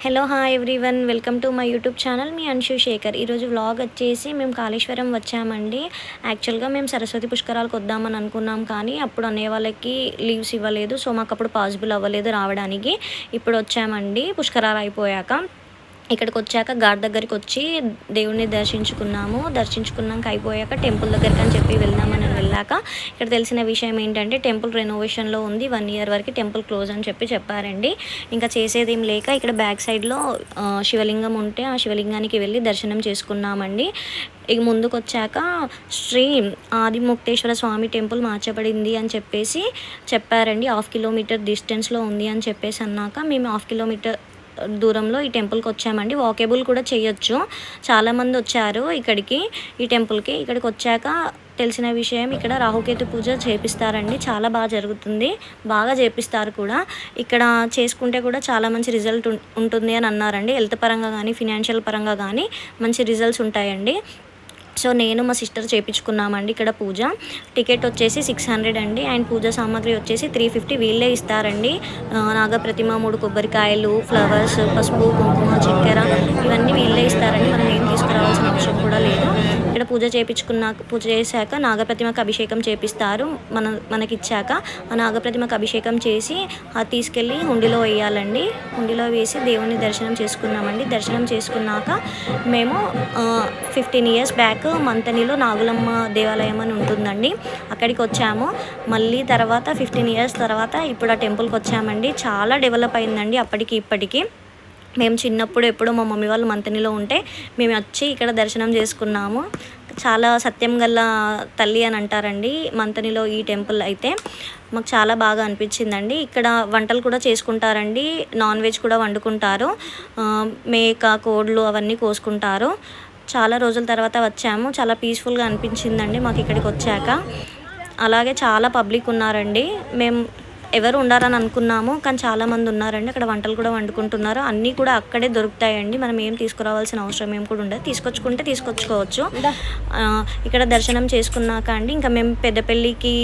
Hello hi everyone welcome to my YouTube channel మీ అంశు శేఖర్. ఈరోజు vlog వచ్చేసి మేము కాళేశ్వరం వచ్చామండి. యాక్చువల్గా మేము సరస్వతి పుష్కరాలకు వద్దామని అనుకున్నాం, కానీ అప్పుడు అనే వాళ్ళకి లీవ్స్ ఇవ్వలేదు. సో మాకు అప్పుడు పాసిబుల్ అవ్వలేదు రావడానికి. ఇప్పుడు వచ్చామండి పుష్కరాలు అయిపోయాక. ఇక్కడికి వచ్చాక ఘాట్ దగ్గరికి వచ్చి దేవుడిని దర్శించుకున్నాక అయిపోయాక టెంపుల్ దగ్గరికి అని చెప్పి వెళ్దామని వెళ్ళాక ఇక్కడ తెలిసిన విషయం ఏంటంటే టెంపుల్ రెనోవేషన్లో ఉంది, 1 ఇయర్ వరకు టెంపుల్ క్లోజ్ అని చెప్పారండి. ఇంకా చేసేది ఏం లేక ఇక్కడ బ్యాక్ సైడ్లో శివలింగం ఉంటే ఆ శివలింగానికి వెళ్ళి దర్శనం చేసుకున్నామండి. ఇక ముందుకు వచ్చాక శ్రీ ఆదిముక్తేశ్వర స్వామి టెంపుల్ మార్చబడింది అని చెప్పారండి. 1/2 కిలోమీటర్ డిస్టెన్స్లో ఉంది అని అన్నాక మేము 1/2 కిలోమీటర్ దూరంలో ఈ టెంపుల్కి వచ్చామండి. వాకేబుల్ కూడా చేయొచ్చు. చాలామంది వచ్చారు ఈ టెంపుల్కి. ఇక్కడికి వచ్చాక తెలిసిన విషయం, ఇక్కడ రాహుకేతు పూజ చేపిస్తారండి. చాలా బాగా జరుగుతుంది, బాగా చేపిస్తారు కూడా. ఇక్కడ చేసుకుంటే కూడా చాలా మంచి రిజల్ట్ ఉంటుంది అని అన్నారండి. హెల్త్ పరంగా కానీ ఫినాన్షియల్ పరంగా కానీ మంచి రిజల్ట్స్ ఉంటాయండి. సో నేను మా సిస్టర్ చేయించుకున్నామండి ఇక్కడ పూజ. టికెట్ వచ్చేసి 600 అండి. అండ్ పూజ సామాగ్రి వచ్చేసి 350 వీళ్ళే ఇస్తారండి. నాగప్రతిమ, 3 కొబ్బరికాయలు, ఫ్లవర్స్, పసుపు, కుంకుమ, చక్కెర ఇవన్నీ వీళ్ళే ఇస్తారండి. మనం ఏం తీసుకురావాల్సిన అవసరం కూడా లేదు. ఇక్కడ పూజ చేశాక నాగప్రతిమకు అభిషేకం చేపిస్తారు. మనకి ఇచ్చాక ఆ నాగప్రతిమకు అభిషేకం చేసి తీసుకెళ్ళి హుండీలో వేయాలండి. హుండీలో వేసి దేవుని దర్శనం చేసుకున్నామండి. దర్శనం చేసుకున్నాక మేము 15 ఇయర్స్ బ్యాక్ మంతనిలో నాగులమ్మ దేవాలయం అని ఉంటుందండి, అక్కడికి వచ్చాము. మళ్ళీ తర్వాత 15 ఇయర్స్ తర్వాత ఇప్పుడు ఆ టెంపుల్కి వచ్చామండి. చాలా డెవలప్ అయిందండి అప్పటికి ఇప్పటికి. మేము చిన్నప్పుడు ఎప్పుడో మా మమ్మీ వాళ్ళు మంతనిలో ఉంటే మేము వచ్చి ఇక్కడ దర్శనం చేసుకున్నాము. చాలా సత్యం గల తల్లి అని అంటారండి మంతనిలో ఈ టెంపుల్ అయితే. మాకు చాలా బాగా అనిపించిందండి. ఇక్కడ వంటలు కూడా చేసుకుంటారండి, నాన్ వెజ్ కూడా వండుకుంటారు. మేక, కోళ్ళు అవన్నీ కోసుకుంటారు. చాలా రోజుల తర్వాత వచ్చాము. చాలా పీస్ఫుల్గా అనిపించిందండి మాకు ఇక్కడికి వచ్చాక. అలాగే చాలా పబ్లిక్ ఉన్నారండి. మేము ఎవరు ఉండారని అనుకున్నాము, కానీ చాలామంది ఉన్నారండి. అక్కడ వంటలు కూడా వండుకుంటున్నారు. అన్నీ కూడా అక్కడే దొరుకుతాయండి. మనం ఏం తీసుకురావాల్సిన అవసరం ఏం కూడా ఉండదు. తీసుకొచ్చుకోవచ్చు. ఇక్కడ దర్శనం చేసుకున్నాక అండి ఇంకా మేము పెద్దపల్లికి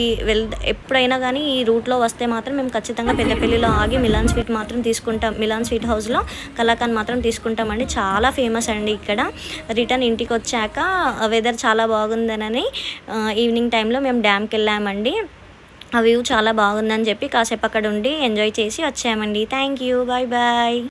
ఎప్పుడైనా కానీ ఈ రూట్లో వస్తే మాత్రం మేము ఖచ్చితంగా పెద్దపల్లిలో ఆగి మిలాన్ స్వీట్ మాత్రం తీసుకుంటాం. మిలాన్ స్వీట్ హౌస్లో కలాకాన్ మాత్రం తీసుకుంటామండి. చాలా ఫేమస్ అండి ఇక్కడ. రిటర్న్ ఇంటికి వచ్చాక వెదర్ చాలా బాగుందనని ఈవినింగ్ టైంలో మేము డ్యామ్కి వెళ్ళామండి. ఆ వ్యూ చాలా బాగుందని చెప్పి కాసేపు అక్కడ ఉండి ఎంజాయ్ చేసి వచ్చామండి. Thank you, bye bye.